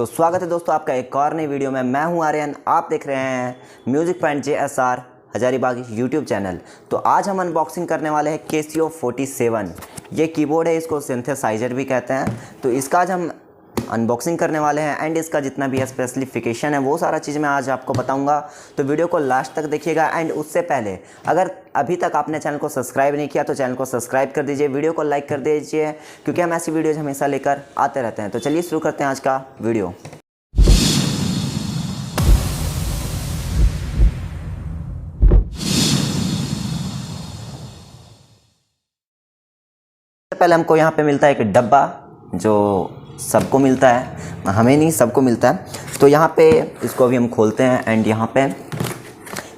तो स्वागत है दोस्तों आपका एक और नई वीडियो में। मैं हूं आर्यन, आप देख रहे हैं music point JSR Hazaribagh YouTube channel. तो आज हम अनबॉक्सिंग करने वाले हैं Casio 47। ये कीबोर्ड है, इसको सिंथेसाइजर भी कहते हैं। तो इसका आज हम अनबॉक्सिंग करने वाले हैं एंड इसका जितना भी स्पेसिफिकेशन है वो सारा चीज़ मैं आज आपको बताऊंगा। तो वीडियो को लास्ट तक देखिएगा। एंड उससे पहले अगर अभी तक आपने चैनल को सब्सक्राइब नहीं किया तो चैनल को सब्सक्राइब कर दीजिए, वीडियो को लाइक कर दीजिए, क्योंकि हम ऐसी वीडियोज़ हमेशा लेकर आते रहते हैं। तो चलिए शुरू करते हैं आज का वीडियो। पहले हमको यहाँ पे मिलता है एक डब्बा, जो सबको मिलता है, हमें नहीं सबको मिलता है। तो यहाँ पे इसको अभी हम खोलते हैं एंड यहाँ पे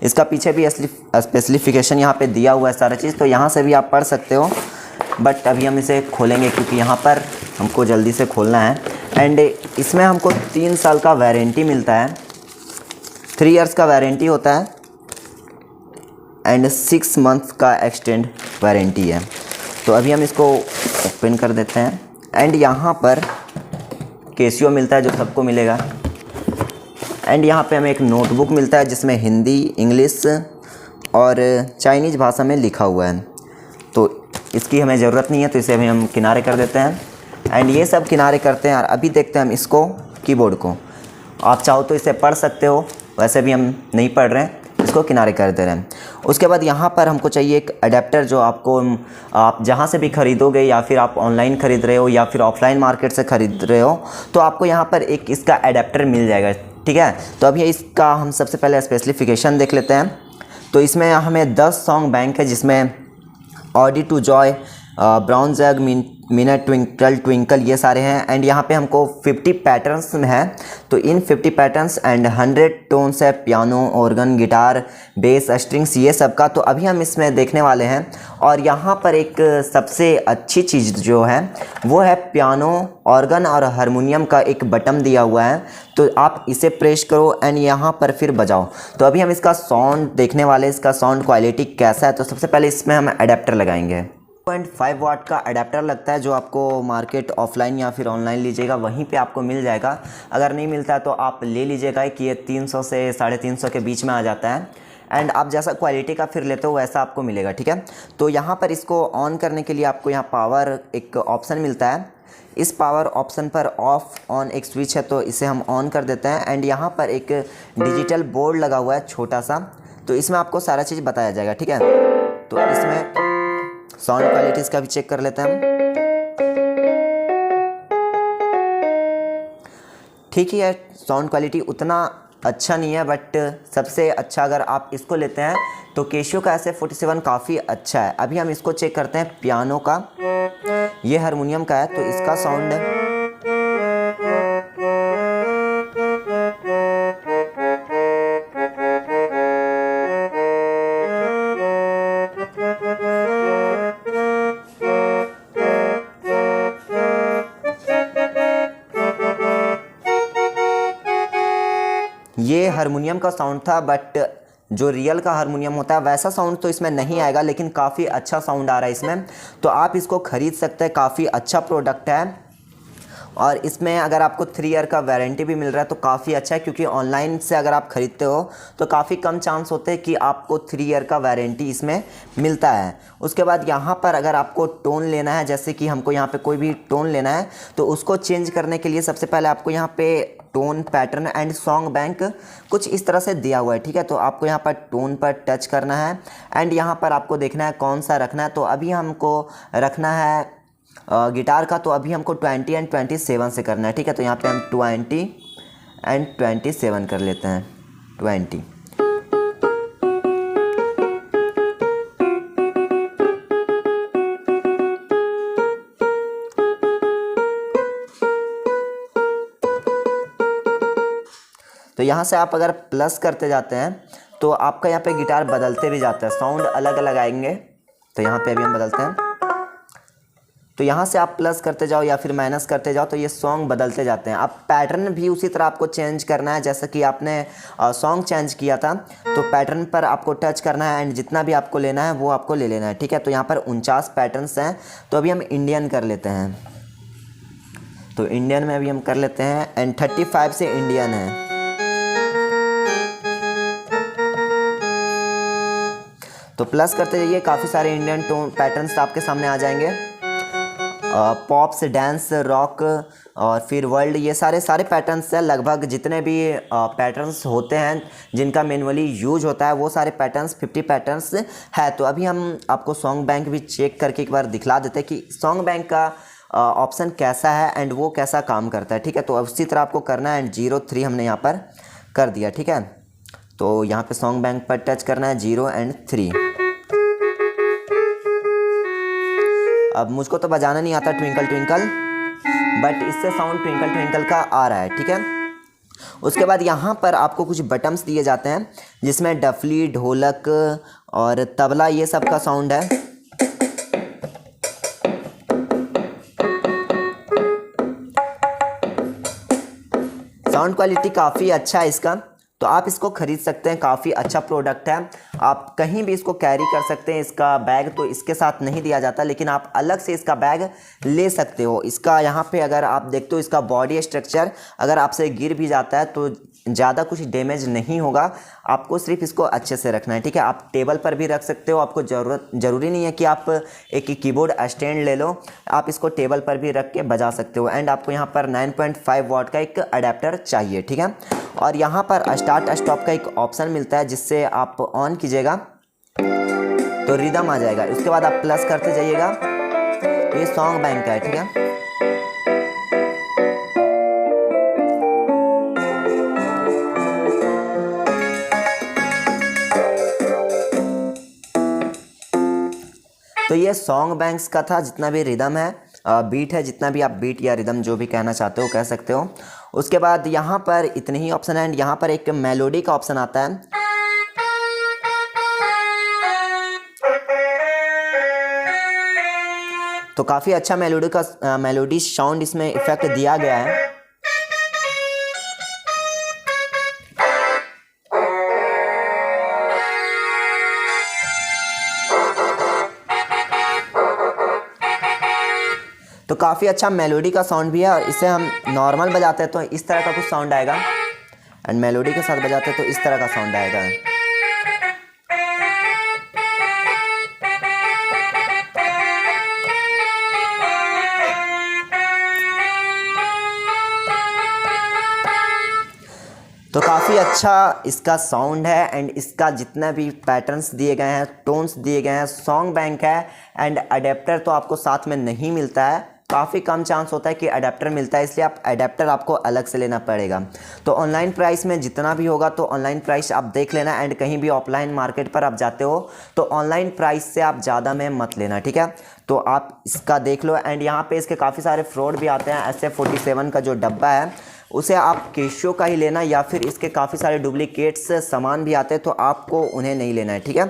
इसका पीछे भी स्पेसिफिकेशन यहाँ पे दिया हुआ है सारा चीज़, तो यहाँ से भी आप पढ़ सकते हो। बट अभी हम इसे खोलेंगे क्योंकि यहाँ पर हमको जल्दी से खोलना है। एंड इसमें हमको 3 साल का वारंटी मिलता है, 3 इयर्स का वारंटी होता है एंड 6 मंथ्स का एक्सटेंड वारंटी है। तो अभी हम इसको ओपन कर देते हैं एंड यहाँ पर केसियो मिलता है जो सबको मिलेगा। एंड यहाँ पे हमें एक नोटबुक मिलता है जिसमें हिंदी, इंग्लिश और चाइनीज़ भाषा में लिखा हुआ है। तो इसकी हमें ज़रूरत नहीं है, तो इसे अभी हम किनारे कर देते हैं। एंड ये सब किनारे करते हैं और अभी देखते हैं हम इसको, कीबोर्ड को। आप चाहो तो इसे पढ़ सकते हो, वैसे भी हम नहीं पढ़ रहे हैं, इसको किनारे कर दे रहे हैं। उसके बाद यहाँ पर हमको चाहिए एक अडेप्टर, जो आपको आप जहाँ से भी ख़रीदोगे या फिर आप ऑनलाइन ख़रीद रहे हो या फिर ऑफलाइन मार्केट से ख़रीद रहे हो, तो आपको यहाँ पर एक इसका अडेप्टर मिल जाएगा, ठीक है। तो अभी इसका हम सबसे पहले स्पेसिफिकेशन देख लेते हैं। तो इसमें हमें 10 सॉन्ग बैंक है, जिसमें ode to joy, brown jug, minuet, twinkle twinkle, ये सारे हैं। एंड यहाँ पे हमको 50 पैटर्न्स हैं। तो इन 50 पैटर्न्स एंड 100 टोन्स है, piano, organ, guitar, base, strings, ये सब का। तो अभी हम इसमें देखने वाले हैं। और यहाँ पर एक सबसे अच्छी चीज़ जो है वो है पियानो, ऑर्गन और हारमोनियम का एक बटन दिया हुआ है। तो आप इसे प्रेस करो एंड यहाँ पर फिर बजाओ। तो अभी हम इसका साउंड देखने वाले हैं, इसका साउंड क्वालिटी कैसा है। तो सबसे पहले इसमें हम अडेप्टर लगाएंगे। 2.5 वाट का अडेप्टर लगता है, जो आपको मार्केट ऑफलाइन या फिर ऑनलाइन लीजिएगा वहीं पे आपको मिल जाएगा। अगर नहीं मिलता है तो आप ले लीजिएगा कि ये 300 से 350 के बीच में आ जाता है। एंड आप जैसा क्वालिटी का फिर लेते हो वैसा आपको मिलेगा, ठीक है। तो यहाँ पर इसको ऑन करने के लिए आपको यहाँ पावर एक ऑप्शन मिलता है। इस पावर ऑप्शन पर ऑफ ऑन एक स्विच है, तो इसे हम ऑन कर देते हैं। एंड यहाँ पर एक डिजिटल बोर्ड लगा हुआ है छोटा सा, तो इसमें आपको सारा चीज़ बताया जाएगा, ठीक है। तो इसमें साउंड क्वालिटी इसका भी चेक कर लेते हैं हम। ठीक ही है, साउंड क्वालिटी उतना अच्छा नहीं है, बट सबसे अच्छा अगर आप इसको लेते हैं तो केसियो का SF47 काफ़ी अच्छा है। अभी हम इसको चेक करते हैं पियानो का। ये हारमोनियम का है, तो इसका साउंड ये हारमोनियम का साउंड था, बट जो रियल का हारमोनियम होता है वैसा साउंड तो इसमें नहीं आएगा, लेकिन काफ़ी अच्छा साउंड आ रहा है इसमें। तो आप इसको ख़रीद सकते हैं, काफ़ी अच्छा प्रोडक्ट है। और इसमें अगर आपको 3 ईयर का वारंटी भी मिल रहा है तो काफ़ी अच्छा है, क्योंकि ऑनलाइन से अगर आप ख़रीदते हो तो काफ़ी कम चांस होते हैं कि आपको 3 ईयर का वारंटी इसमें मिलता है। उसके बाद यहाँ पर अगर आपको टोन लेना है, जैसे कि हमको यहाँ पे कोई भी टोन लेना है, तो उसको चेंज करने के लिए सबसे पहले आपको यहाँ पे tone, pattern and song bank कुछ इस तरह से दिया हुआ है, ठीक है। तो आपको यहाँ पर टोन पर टच करना है एंड यहाँ पर आपको देखना है कौन सा रखना है। तो अभी हमको रखना है गिटार का, तो अभी हमको 20 एंड 27 से करना है, ठीक है। तो यहाँ पे हम 20 एंड 27 कर लेते हैं, 20। तो यहाँ से आप अगर प्लस करते जाते हैं तो आपका यहाँ पे गिटार बदलते भी जाता है, साउंड अलग अलग आएंगे। तो यहाँ पे अभी हम बदलते हैं, तो यहाँ से आप प्लस करते जाओ या फिर माइनस करते जाओ, तो ये सॉन्ग बदलते जाते हैं। अब पैटर्न भी उसी तरह आपको चेंज करना है, जैसा कि आपने सॉन्ग चेंज किया था, तो पैटर्न पर आपको टच करना है एंड जितना भी आपको लेना है वो आपको ले लेना है, ठीक है। तो यहाँ पर 49 पैटर्न्स हैं, तो अभी हम इंडियन कर लेते हैं। तो इंडियन में अभी हम कर लेते हैं एंड 35 से इंडियन है। तो प्लस करते जाइए, काफ़ी सारे इंडियन टोन पैटर्न्स आपके सामने आ जाएंगे। पॉप्स, डांस, रॉक और फिर वर्ल्ड, ये सारे पैटर्न्स हैं। लगभग जितने भी पैटर्न्स होते हैं जिनका मैनुअली यूज होता है वो सारे पैटर्न्स 50 पैटर्न्स है। तो अभी हम आपको सॉन्ग बैंक भी चेक करके एक बार दिखला देते हैं कि सॉन्ग बैंक का ऑप्शन कैसा है एंड वो कैसा काम करता है। ठीक है, तो उसी तरह आपको करना है एंड 03 हमने यहाँ पर कर दिया। ठीक है, तो यहाँ पे सॉन्ग बैंक पर टच करना है 0 एंड 3। अब मुझको तो बजाना नहीं आता ट्विंकल ट्विंकल, बट इससे साउंड ट्विंकल ट्विंकल का आ रहा है। ठीक है, उसके बाद यहाँ पर आपको कुछ बटन्स दिए जाते हैं जिसमें डफली, ढोलक और तबला ये सब का साउंड है। साउंड क्वालिटी काफ़ी अच्छा है इसका, तो आप इसको खरीद सकते हैं। काफ़ी अच्छा प्रोडक्ट है, आप कहीं भी इसको कैरी कर सकते हैं। इसका बैग तो इसके साथ नहीं दिया जाता, लेकिन आप अलग से इसका बैग ले सकते हो। इसका यहाँ पे अगर आप देखते हो इसका बॉडी स्ट्रक्चर अगर आपसे गिर भी जाता है तो ज़्यादा कुछ डैमेज नहीं होगा। आपको सिर्फ इसको अच्छे से रखना है। ठीक है, आप टेबल पर भी रख सकते हो, आपको ज़रूरी नहीं है कि आप एक कीबोर्ड स्टैंड ले लो, आप इसको टेबल पर भी रख के बजा सकते हो। एंड आपको यहाँ पर 9.5 वॉट का एक अडेप्टर चाहिए। ठीक है, और यहाँ पर स्टार्ट स्टॉप का एक ऑप्शन मिलता है जिससे आप ऑन कीजिएगा तो रिदम आ जाएगा। उसके बाद आप प्लस करते जाइएगा, ये सॉन्ग बैंक का है। ठीक है, तो ये सॉन्ग बैंक्स का था। जितना भी रिदम है, बीट है, जितना भी आप बीट या रिदम जो भी कहना चाहते हो कह सकते हो। उसके बाद यहाँ पर इतने ही ऑप्शन है एंड यहाँ पर एक मेलोडी का ऑप्शन आता है। तो काफ़ी अच्छा मेलोडी साउंड इसमें इफेक्ट दिया गया है। तो काफ़ी अच्छा मेलोडी का साउंड भी है, और इसे हम नॉर्मल बजाते हैं तो इस तरह का कुछ साउंड आएगा एंड मेलोडी के साथ बजाते हैं तो इस तरह का साउंड आएगा। तो काफ़ी अच्छा इसका साउंड है एंड इसका जितना भी पैटर्न्स दिए गए हैं, टोन्स दिए गए हैं, सॉन्ग बैंक है एंड अडेप्टर तो आपको साथ में नहीं मिलता है। काफ़ी कम चांस होता है कि अडेप्टर मिलता है, इसलिए आप अडेप्टर आपको अलग से लेना पड़ेगा। तो ऑनलाइन प्राइस में जितना भी होगा तो ऑनलाइन प्राइस आप देख लेना एंड कहीं भी ऑफलाइन मार्केट पर आप जाते हो तो ऑनलाइन प्राइस से आप ज़्यादा में मत लेना। ठीक है, तो आप इसका देख लो एंड यहाँ पे इसके काफ़ी सारे फ्रॉड भी आते हैं। SF47 का जो डब्बा है उसे आप कैशियो का ही लेना, या फिर इसके काफ़ी सारे डुप्लीकेट्स सामान भी आते हैं तो आपको उन्हें नहीं लेना है। ठीक है,